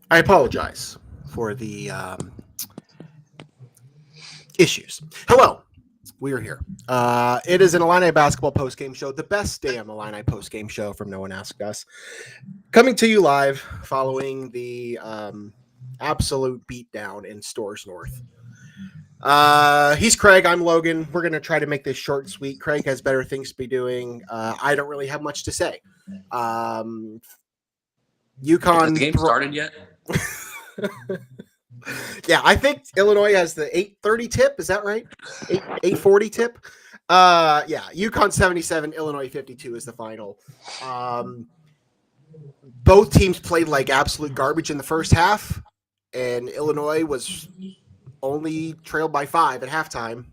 I apologize for the issues. Hello, we are here. It is an Illini basketball postgame show, the best damn Illini postgame show from No One Asked Us. Coming to you live following the absolute beatdown in Stores North. He's Craig. I'm Logan. We're going to try to make this short and sweet. Craig has better things to be doing. I don't really have much to say. UConn. Has the game started yet? Yeah, I think Illinois has the 8:30 tip. Is that right? 8:40 tip. Yeah, UConn 77, Illinois 52 is the final. Both teams played like absolute garbage in the first half, and Illinois was only trailed by 5 at halftime.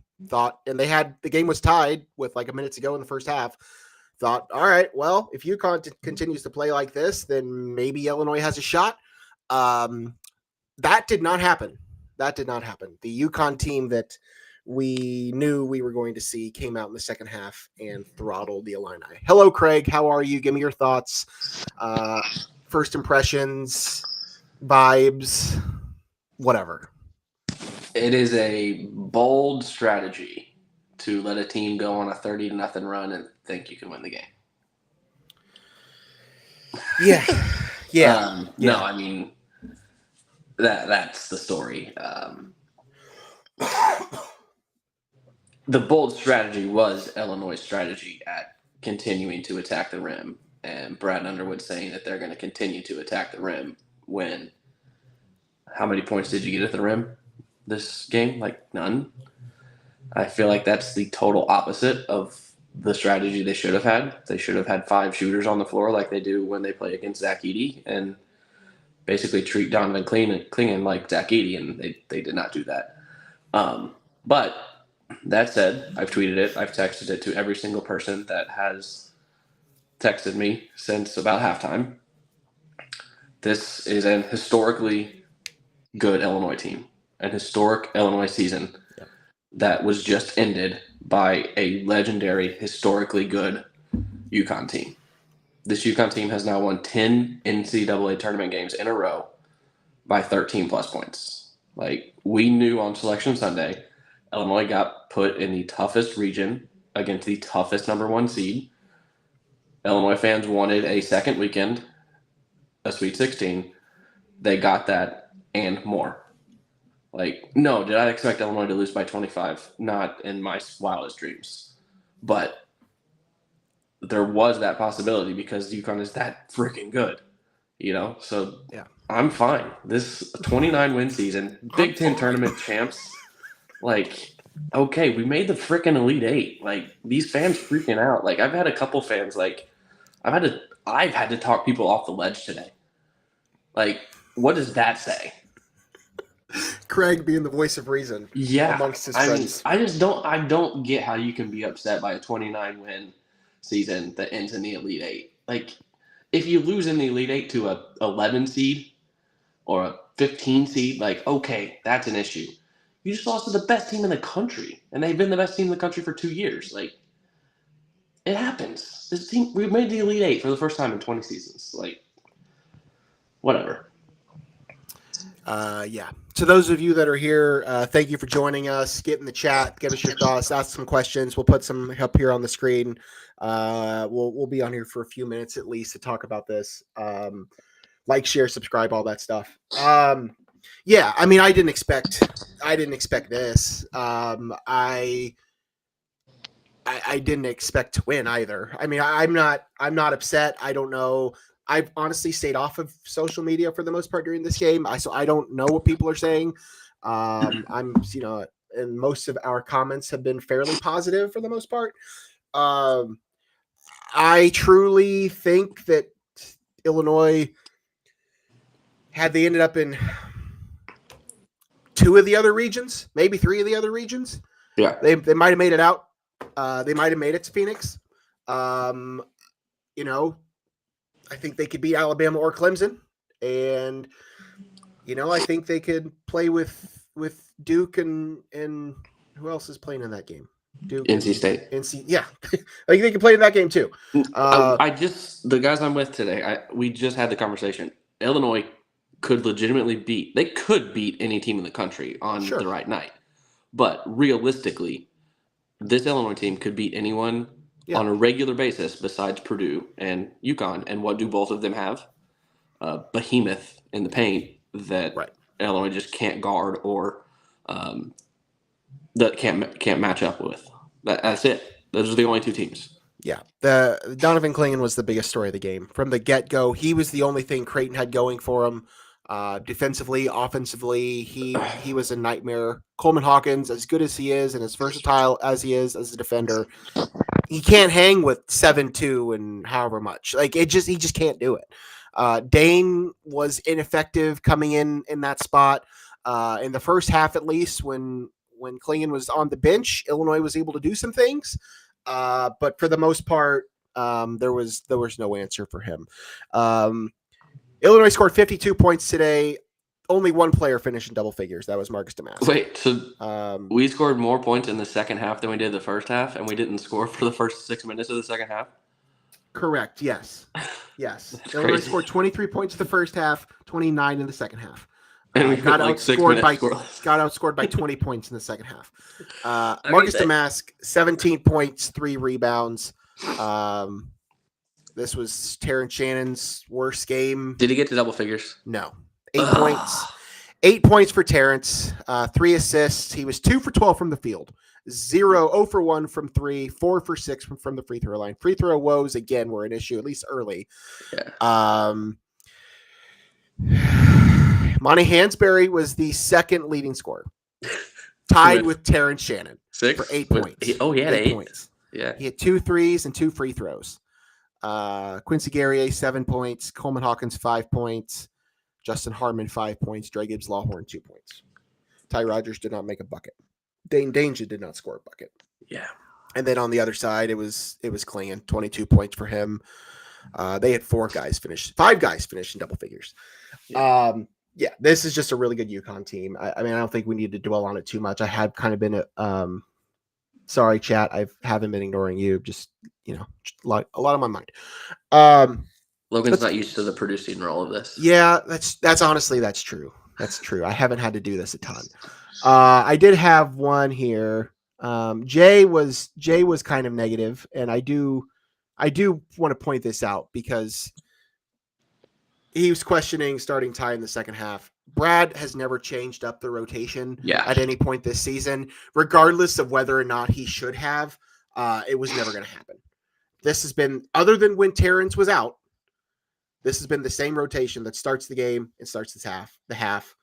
And the game was tied with like a minute to go in the first half. Thought, all right, well, if UConn continues to play like this, then maybe Illinois has a shot. That did not happen. The UConn team that we knew we were going to see came out in the second half and throttled the Illini. Hello, Craig. How are you? Give me your thoughts. First impressions, vibes, whatever. It is a bold strategy to let a team go on a 30-0 run and think you can win the game. Yeah. No, I mean, that's the story. The bold strategy was Illinois' strategy at continuing to attack the rim, and Brad Underwood saying that they're going to continue to attack the rim when how many points did you get at the rim this game? Like none. I feel like that's the total opposite of the strategy they should have had. They should have had 5 shooters on the floor like they do when they play against Zach Edey and basically treat Donovan Clingan like Zach Edey, and they did not do that. But that said, I've tweeted it. I've texted it to every single person that has texted me since about halftime. This is an historically good Illinois team, an historic Illinois season that was just ended by a legendary, historically good UConn team. This UConn team has now won 10 NCAA tournament games in a row by 13-plus points. Like, we knew on Selection Sunday, Illinois got put in the toughest region against the toughest number 1 seed. Illinois fans wanted a second weekend, a Sweet 16. They got that and more. Like, no, did I expect Illinois to lose by 25? Not in my wildest dreams. But there was that possibility because UConn is that freaking good, So yeah, I'm fine. This 29-win season, Big Ten tournament champs, like, okay, we made the freaking Elite Eight. Like, these fans freaking out. Like, I've had a couple fans, like, I've had to talk people off the ledge today. Like, what does that say? Craig being the voice of reason amongst his friends. I don't get how you can be upset by a 29-win season that ends in the Elite Eight. Like, if you lose in the Elite Eight to a 11 seed or a 15 seed, like, okay, that's an issue. You just lost to the best team in the country, and they've been the best team in the country for 2 years. Like, it happens. This team, we made the Elite Eight for the first time in 20 seasons. Like, whatever. Yeah. To those of you that are here, thank you for joining us. Get in the chat, get us your thoughts, ask some questions. We'll put some up here on the screen. We'll be on here for a few minutes at least to talk about this. Like, share, subscribe, all that stuff. Yeah, I mean, I didn't expect this. I didn't expect to win either. I mean, I'm not upset. I don't know. I've honestly stayed off of social media for the most part during this game. So I don't know what people are saying. And most of our comments have been fairly positive for the most part. I truly think that Illinois, had they ended up in 2 of the other regions, maybe 3 of the other regions, they might have made it out. They might have made it to Phoenix. I think they could beat Alabama or Clemson, and I think they could play with Duke and who else is playing in that game? Duke, NC State. NC, yeah, like they can play in that game too. The guys I'm with today, we just had the conversation. Illinois could legitimately beat any team in the country on Sure. the right night, but realistically, this Illinois team could beat anyone on a regular basis besides Purdue and UConn. And what do both of them have? Behemoth in the paint that Illinois just can't guard or that can't match up with. That's it. Those are the only two teams. Yeah, the Donovan Clingan was the biggest story of the game from the get-go. He was the only thing Creighton had going for him. Defensively, offensively, he was a nightmare. Coleman Hawkins, as good as he is and as versatile as he is as a defender, he can't hang with 7'2" and however much. Like he just can't do it. Dane was ineffective coming in that spot in the first half, at least when Clingan was on the bench. Illinois was able to do some things, but for the most part, there was no answer for him. Illinois scored 52 points today. Only one player finished in double figures. That was Marcus Damask. Wait, so we scored more points in the second half than we did the first half, and we didn't score for the first 6 minutes of the second half? Correct, yes. Illinois scored 23 points in the first half, 29 in the second half. And we got outscored by 20 points in the second half. Marcus Damask, 17 points, 3 rebounds. This was Terrence Shannon's worst game. Did he get to double figures? No. 8 points. 8 points for Terrence. 3 assists. He was 2 for 12 from the field. 0 for 1 from 3. 4 for 6 from the free throw line. Free throw woes, again, were an issue, at least early. Yeah. Monty Hansberry was the second leading scorer, tied with Terrence Shannon 6 for 8 points. He had 8 points. Yeah, he had 2 threes and 2 free throws. Quincy Guerrier 7 points, Coleman Hawkins 5 points, Justin Harmon 5 points, Dre Gibbs Lawhorn 2 points. Ty Rogers did not make a bucket. Dane Danger did not score a bucket. Yeah, and then on the other side, it was Clingan, 22 points for him. They had 5 guys finished in double figures. Yeah, this is just a really good UConn team. I mean, I don't think we need to dwell on it too much. I have kind of been sorry, chat. I haven't been ignoring you. Just, a lot on my mind. Logan's not used to the producing role of this. Yeah, that's honestly, that's true. That's true. I haven't had to do this a ton. I did have one here. Jay was kind of negative, and I do want to point this out because he was questioning starting Ty in the second half. Brad has never changed up the rotation at any point this season, regardless of whether or not he should have. It was never going to happen. This has been, other than when Terrence was out, this has been the same rotation that starts the game and starts the half.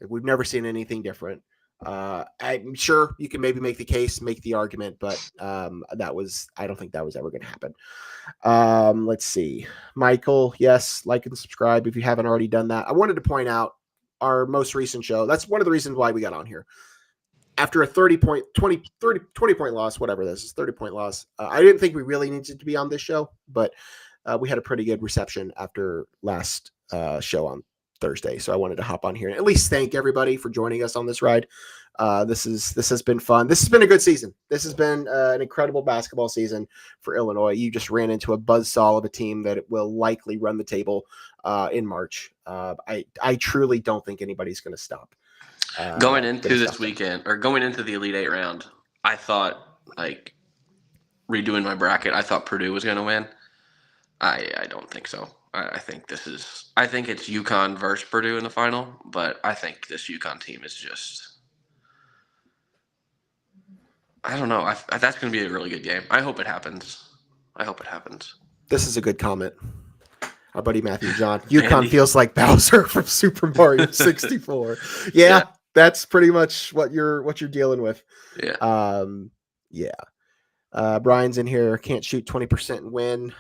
We've never seen anything different. I'm sure you can maybe make the argument, but I don't think that was ever going to happen. Let's see. Michael, yes, like and subscribe if you haven't already done that. I wanted to point out our most recent show. That's one of the reasons why we got on here. After a 20 point loss, whatever this is, 30 point loss. I didn't think we really needed to be on this show, but we had a pretty good reception after last show on Thursday. So I wanted to hop on here and at least thank everybody for joining us on this ride. This has been fun. This has been a good season. This has been an incredible basketball season for Illinois. You just ran into a buzzsaw of a team that will likely run the table in March. I truly don't think anybody's going to stop. Going into this weekend, or going into the Elite 8 round, I thought, redoing my bracket, I thought Purdue was going to win. I don't think so. I think it's UConn versus Purdue in the final, but I think this UConn team is just, I don't know. That's going to be a really good game. I hope it happens. This is a good comment. Our buddy Matthew John. UConn feels like Bowser from Super Mario 64. Yeah, that's pretty much what you're dealing with. Yeah. Brian's in here. Can't shoot 20% and win.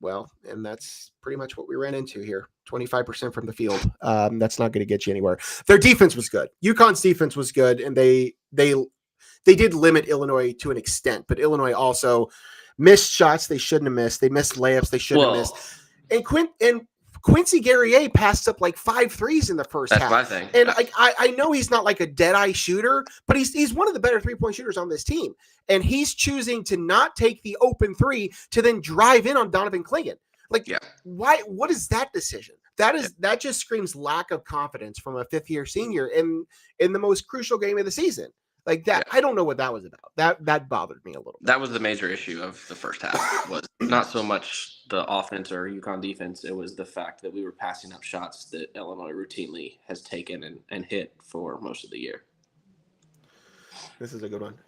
Well, and that's pretty much what we ran into here. 25% from the field. That's not going to get you anywhere. Their defense was good. UConn's defense was good, and they did limit Illinois to an extent, but Illinois also missed shots they shouldn't have missed. They missed layups they shouldn't have missed. And Quincy Guerrier passed up like 5 threes in the first That's half. my thing. And I know he's not like a dead-eye shooter, but he's one of the better three-point shooters on this team. And he's choosing to not take the open three to then drive in on Donovan Clingan. Like, why? What is that decision? That just screams lack of confidence from a fifth-year senior in the most crucial game of the season. Like that, I don't know what that was about. That bothered me a little bit. That was the major issue of the first half, was not so much the offense or UConn defense. It was the fact that we were passing up shots that Illinois routinely has taken and hit for most of the year. This is a good one.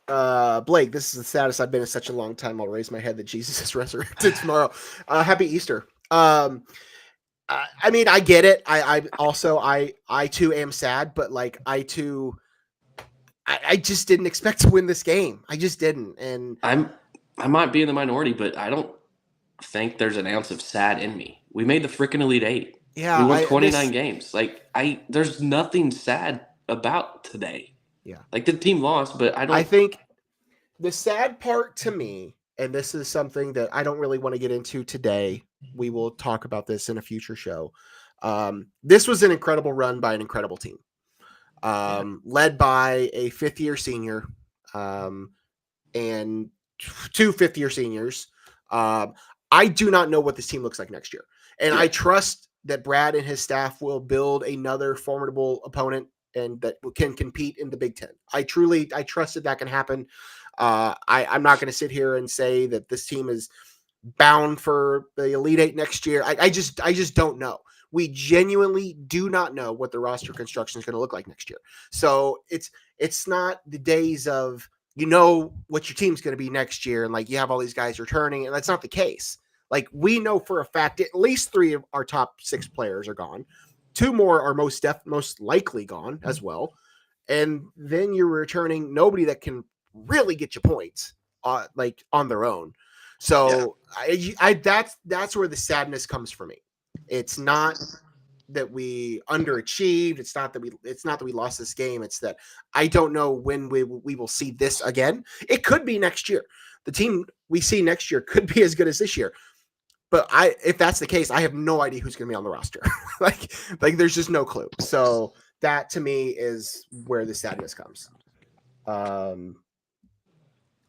Blake, this is the saddest I've been in such a long time. I'll raise my head that Jesus is resurrected tomorrow. Happy Easter. I mean, I get it. I too am sad, but like I just didn't expect to win this game. I just didn't. And I might be in the minority, but I don't think there's an ounce of sad in me. We made the freaking Elite Eight. Yeah. We won 29 games. Like there's nothing sad about today. Yeah. Like the team lost, but I think the sad part to me, and this is something that I don't really want to get into today. We will talk about this in a future show. This was an incredible run by an incredible team. Led by a fifth-year senior and 2 fifth-year seniors. I do not know what this team looks like next year. And I trust that Brad and his staff will build another formidable opponent and that can compete in the Big Ten. I trust that can happen. I'm not going to sit here and say that this team is bound for the Elite Eight next year. I just don't know. We genuinely do not know what the roster construction is going to look like next year. So it's not the days of, what your team's going to be next year. And like, you have all these guys returning, and that's not the case. Like, we know for a fact, at least 3 of our top 6 players are gone. 2 more are most likely gone as well. And then you're returning nobody that can really get you points like on their own. So that's where the sadness comes for me. It's not that we underachieved. It's not that we lost this game. It's that I don't know when we will see this again. It could be next year. The team we see next year could be as good as this year. But if that's the case, I have no idea who's going to be on the roster. like there's just no clue. So that to me is where the sadness comes.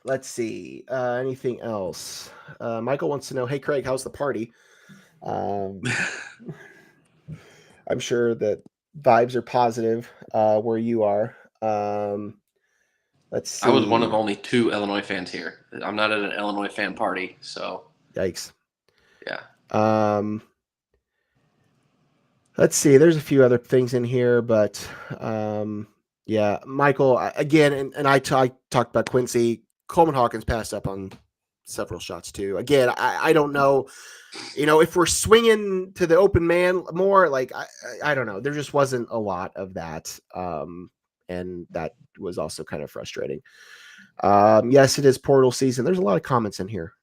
Let's see. Anything else? Michael wants to know, hey, Craig, how's the party? I'm sure that vibes are positive where you are. Let's see. I was one of only 2 Illinois fans here. I'm not at an Illinois fan party, so. Yikes. Yeah. Let's see. There's a few other things in here, but yeah, Michael, again, and I talked about Quincy. Coleman Hawkins passed up on several shots too. Again, I don't know, if we're swinging to the open man more, like I don't know. There just wasn't a lot of that, and that was also kind of frustrating. Yes, it is portal season. There's a lot of comments in here.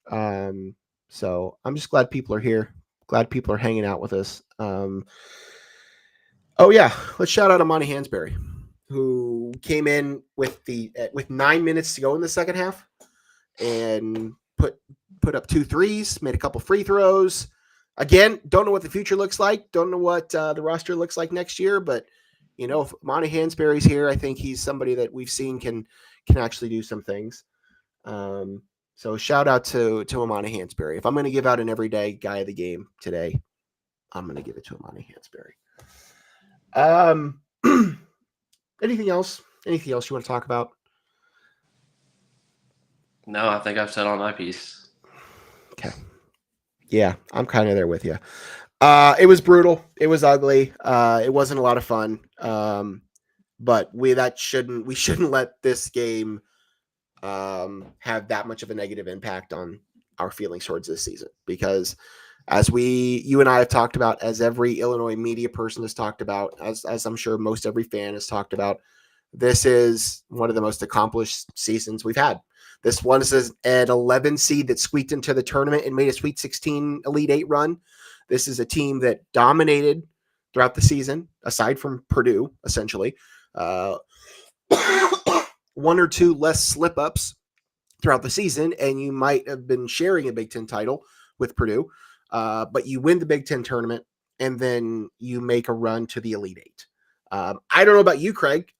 So I'm just glad people are here. Glad people are hanging out with us. Oh yeah, let's shout out Amani Hansberry, who came in with 9 minutes to go in the second half and put up 2 threes, made a couple free throws. Again, don't know what the future looks like. Don't know what the roster looks like next year, but if Amani Hansberry's here, I think he's somebody that we've seen can actually do some things. So shout out to Amani Hansberry. If I'm going to give out an everyday guy of the game today, I'm going to give it to Amani Hansberry. Anything else? Anything else you want to talk about? No, I think I've said all my piece. Okay. Yeah, I'm kind of there with you. It was brutal. It was ugly. It wasn't a lot of fun. But we shouldn't let this game have that much of a negative impact on our feelings towards this season, because as you and I have talked about, as every Illinois media person has talked about, as I'm sure most every fan has talked about, this is one of the most accomplished seasons we've had. This one is an 11 seed that squeaked into the tournament and made a Sweet 16 Elite 8 run. This is a team that dominated throughout the season, aside from Purdue, essentially. 1 or 2 less slip-ups throughout the season, and you might have been sharing a Big Ten title with Purdue. But you win the Big Ten tournament. and then you make a run to the Elite Eight. I don't know about you, Craig.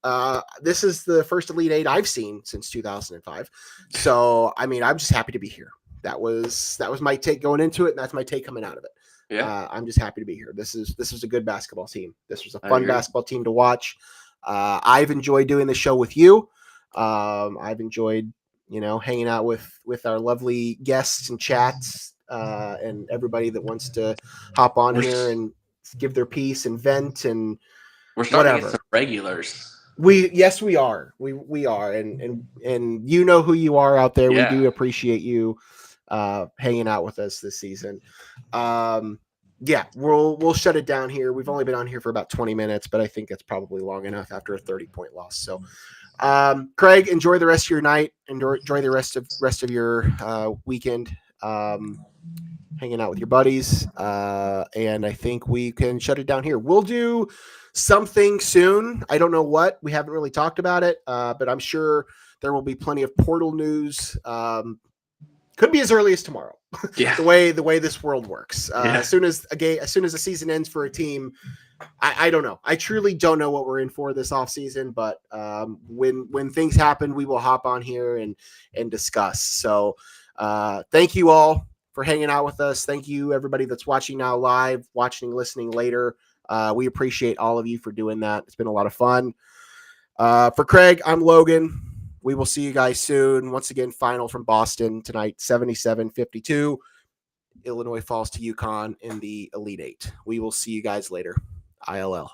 This is the first Elite Eight I've seen since 2005. So, I mean, I'm just happy to be here. That was my take going into it, and that's my take coming out of it. Yeah. I'm just happy to be here. This was a good basketball team. This was a I fun agree. basketball team to watch. I've enjoyed doing the show with you. I've enjoyed, hanging out with our lovely guests and chats, and everybody that wants to hop on here and give their piece and vent and We're starting whatever. to get some regulars. Yes, we are. We are, and you know who you are out there. Yeah. We do appreciate you hanging out with us this season. Yeah, we'll shut it down here. We've only been on here for about 20 minutes, but I think that's probably long enough after a 30-point loss. So, Craig, enjoy the rest of your night. Enjoy the rest of your weekend. Hanging out with your buddies, and I think we can shut it down here. We'll do something soon. I don't know what. We haven't really talked about it, but I'm sure there will be plenty of portal news. Could be as early as tomorrow. Yeah. the way this world works. As soon as the season ends for a team, I don't know. I truly don't know what we're in for this offseason, but when things happen, we will hop on here and discuss. So thank you all for hanging out with us. Thank you, everybody that's watching now live, watching, listening later. We appreciate all of you for doing that. It's been a lot of fun. For Craig, I'm Logan. We will see you guys soon. Once again, final from Boston tonight, 77-52. Illinois falls to UConn in the Elite Eight. We will see you guys later. ILL.